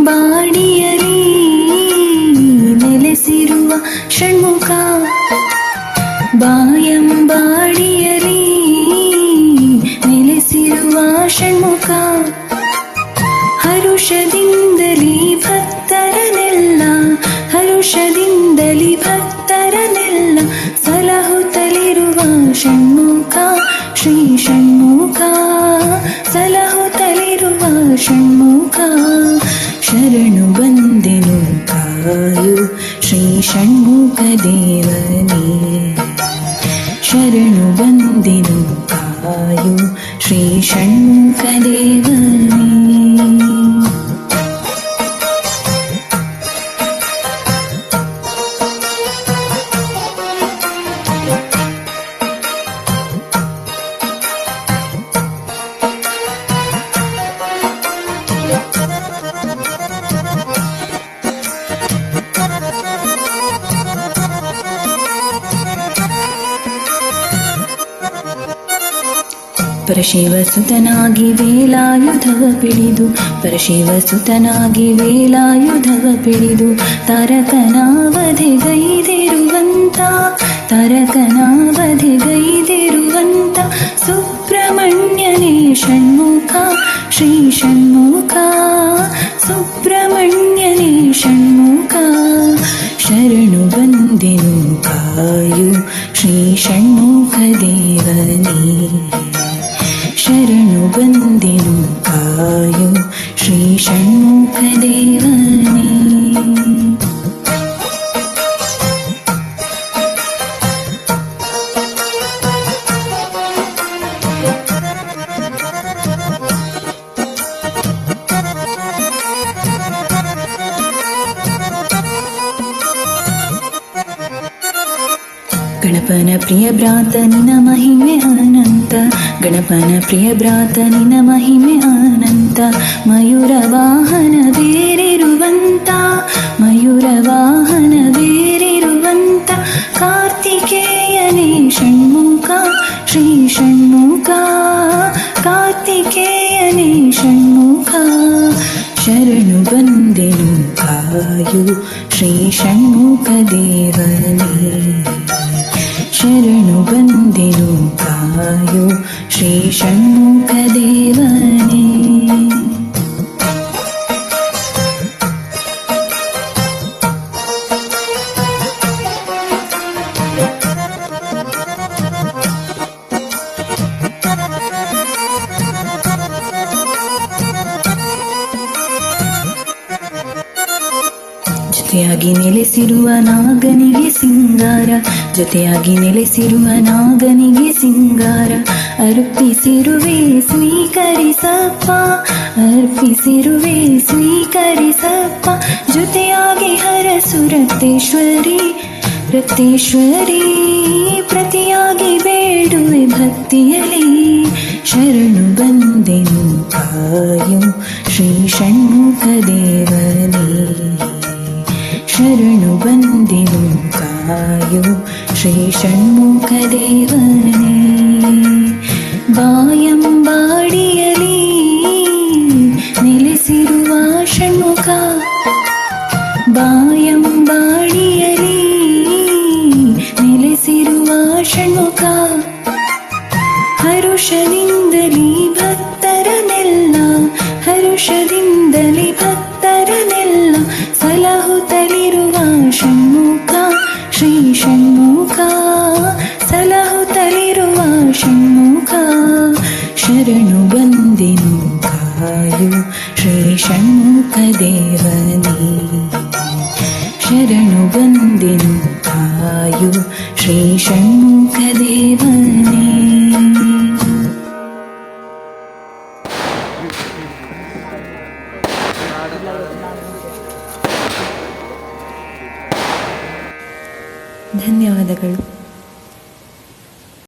ಬಾಯಂಬಾಡಿಯಲಿ ನೆಲೆಸಿರುವ ಷಣ್ಮುಖ, ಬಾಯಂಬಾಡಿಯಲಿ ನೆಲೆಸಿರುವ ಷಣ್ಮುಖ, ಹರುಷದಿಂದಲಿ ಭಕ್ತರನೆಲ್ಲ, ಹರುಷದಿಂದಲಿ ಭಕ್ತರನೆಲ್ಲ ಸಲಹುತ್ತಲಿರುವ ಷಣ್ಮುಖ, ಶ್ರೀ ಷಣ್ಮುಖ, ಸಲಹುತ್ತಲಿರುವ ಷಣ್ಮುಖ. ಶರಣು ಬಂದೆನು ಕಾಯು ಶ್ರೀ ಷಣ್ಮುಖ ದೇವನೇ, ಶರಣು ಬಂದೆನು ಕಾಯು ಶ್ರೀ ಷಣ್ಮುಖ ದೇವನೇ. ಪರಶಿವಸುತನಾಗಿ ವೇಲಾಯುಧವ ಪಿಡಿದು, ಪರಶಿವಸುತನಾಗಿ ವೇಲಾಯುಧವ ಪಿಡಿದು ತಾರಕನಾವಧೆಗೈದಿರುವಂತ, ತಾರಕನಾವಧೆಗೈದಿರುವಂತ ಸುಬ್ರಹ್ಮಣ್ಯನೇ ಷಣ್ಮುಖ, ಶ್ರೀ ಷಣ್ಮುಖ, ಸುಬ್ರಹ್ಮಣ್ಯನೇ ಷಣ್ಮುಖ. ಶರಣು ಬಂದೆನು ಕಾಯು ಶ್ರೀ ಷಣ್ಮುಖ ದೇವನೇ, ಶರಣು ಬಂದೆನು ಕಾಯು ಶ್ರೀ ಷಣ್ಮುಖ ದೇವನೇ. ಗಣಪನ ಪ್ರಿಯ ಭ್ರಾತ ನಿನ ಮಹಿಮೆ ಅನಂತ, ಗಣಪನ ಪ್ರಿಯ ಭ್ರಾತ ನಿನ ಮಹಿಮೆ ಅನಂತ, ಮಯೂರ ವಾಹನ ಬೇರಿರುವಂತ, ಮಯೂರ ವಾಹನ ಬೇರಿರುವಂತ ಕಾರ್ತಿಕೇಯನೇ ಷಣ್ಮುಖ, ಶ್ರೀ ಷಣ್ಮುಖ, ಕಾರ್ತಿಕೇಯನೇ ಷಣ್ಮುಖ. ಶರಣು ಬಂದೆನು ಕಾಯು ಶ್ರೀ ಷಣ್ಮುಖ ದೇವನೇ, ಶರಣು ಬಂದೆನು ಕಾಯು ಶ್ರೀ ಷಣ್ಮುಖ ದೇವನೇ. ಜೊತೆಯಾಗಿ ನೆಲೆಸಿರುವ ನಾಗನಿಗೆ ಸಿಂಗಾರ, ಜೊತೆಯಾಗಿ ನೆಲೆಸಿರುವ ನಾಗನಿಗೆ ಸಿಂಗಾರ, ಅರ್ಪಿಸಿರುವೆ ಸ್ವೀಕರಿಸಪ್ಪ, ಅರ್ಪಿಸಿರುವೆ ಸ್ವೀಕರಿಸಪ್ಪ. ಜೊತೆಯಾಗಿ ಹರಸು ರಕ್ತೇಶ್ವರಿ, ರಕ್ತೇಶ್ವರಿ, ಪ್ರತಿಯಾಗಿ ಬೇಡುವೆ ಭಕ್ತಿಯಲಿ. ಶರಣು ಬಂದೆನು ಕಾಯು ಶ್ರೀ ಷಣ್ಮುಖ ದೇವನೇ, ಶರಣು ಬಂದೆನು ಕಾಯು ಶ್ರೀ ಷಣ್ಮುಖ ದೇವನೇ. ಬಾಯಂಬಾಡಿಯಲಿ ನೆಲೆಸಿರುವ ಷಣ್ಮುಖ, ಬಾಯಂಬಾಡಿಯಲಿ ನೆಲೆಸಿರುವ ಷಣ್ಮುಖ, ಹರುಷದಿಂದಲಿ ಭಕ್ತರನೆಲ್ಲ, ಹರುಷದಿಂದಲಿ ಭಕ್ತರನೆಲ್ಲ ಸಲಹುತ್ತಲಿರುವ ಷಣ್ಮುಖ, ಶ್ರೀ ಷಣ್ಮುಖ, ಸಲಹುತ್ತಲಿರುವ ಷಣ್ಮುಖ. ಶರಣು ಬಂದೆನು ಕಾಯು ಶ್ರೀ ಷಣ್ಮುಖ ದೇವನೇ, ಶರಣು ಬಂದೆನು ಕಾಯು ಶ್ರೀ ಷಣ್ಮುಖ